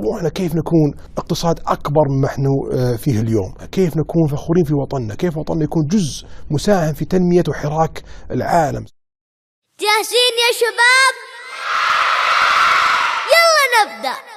طموحنا كيف نكون اقتصاد أكبر مما نحن فيه اليوم، كيف نكون فخورين في وطننا، كيف وطننا يكون جزء مساهم في تنمية وحراك العالم. جاهزين يا شباب؟ يلا نبدأ.